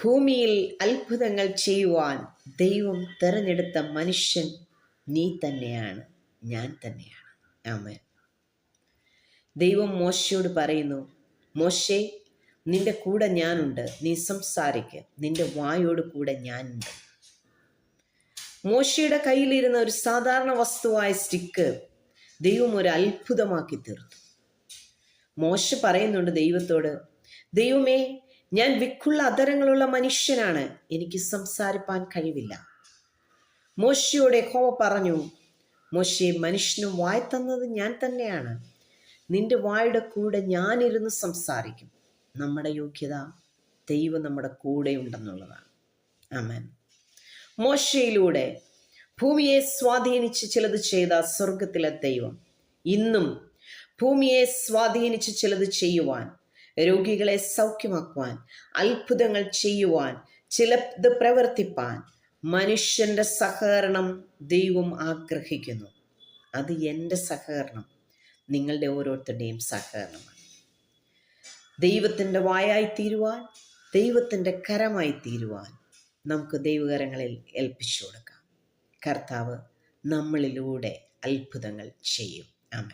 ഭൂമിയിൽ അത്ഭുതങ്ങൾ ചെയ്യുവാൻ ദൈവം തിരഞ്ഞെടുത്ത മനുഷ്യൻ നീ തന്നെയാണ്, ഞാൻ തന്നെയാണ്. ആമേൻ. ദൈവം മോശയോട് പറയുന്നു, മോശേ, നിന്റെ കൂടെ ഞാനുണ്ട്, നീ സംസാരിക്ക്, നിന്റെ വായോട് കൂടെ ഞാനുണ്ട്. മോശയുടെ കയ്യിലിരുന്ന ഒരു സാധാരണ വസ്തുവായ സ്റ്റിക്ക് ദൈവം ഒരു അത്ഭുതമാക്കി തീർത്തു. മോശ പറയുന്നുണ്ട് ദൈവത്തോട്, ദൈവമേ, ഞാൻ വിക്കുള്ള അധരങ്ങളുള്ള മനുഷ്യനാണ്, എനിക്ക് സംസാരിപ്പാൻ കഴിവില്ല. മോശയോട് യഹോവ പറഞ്ഞു, മോശെ, മനുഷ്യന് വായ തന്നത് ഞാൻ തന്നെയാണ്, നിന്റെ വായുടെ കൂടെ ഞാനിരുന്ന് സംസാരിക്കും. നമ്മുടെ യോഗ്യത ദൈവം നമ്മുടെ കൂടെ ഉണ്ടെന്നുള്ളതാണ്. ആമേൻ. മോശയിലൂടെ ഭൂമിയെ സ്വാധീനിച്ച് ചിലത് ചെയ്ത സ്വർഗത്തിലെ ദൈവം ഇന്നും ഭൂമിയെ സ്വാധീനിച്ച് ചിലത് ചെയ്യുവാൻ, രോഗികളെ സൗഖ്യമാക്കുവാൻ, അത്ഭുതങ്ങൾ ചെയ്യുവാൻ, ചിലത് പ്രവർത്തിപ്പാൻ മനുഷ്യന്റെ സഹകരണം ദൈവം ആഗ്രഹിക്കുന്നു. അത് എൻ്റെ സഹകരണം, നിങ്ങളുടെ ഓരോരുത്തരുടെയും സഹകരണമാണ്. ദൈവത്തിൻ്റെ വായായി തീരുവാൻ, ദൈവത്തിൻ്റെ കരമായി തീരുവാൻ നമുക്ക് ദൈവകരങ്ങളിൽ ഏൽപ്പിച്ചു കൊടുക്കാം. കർത്താവ് നമ്മളിലൂടെ അത്ഭുതങ്ങൾ ചെയ്യും. ആമേൻ.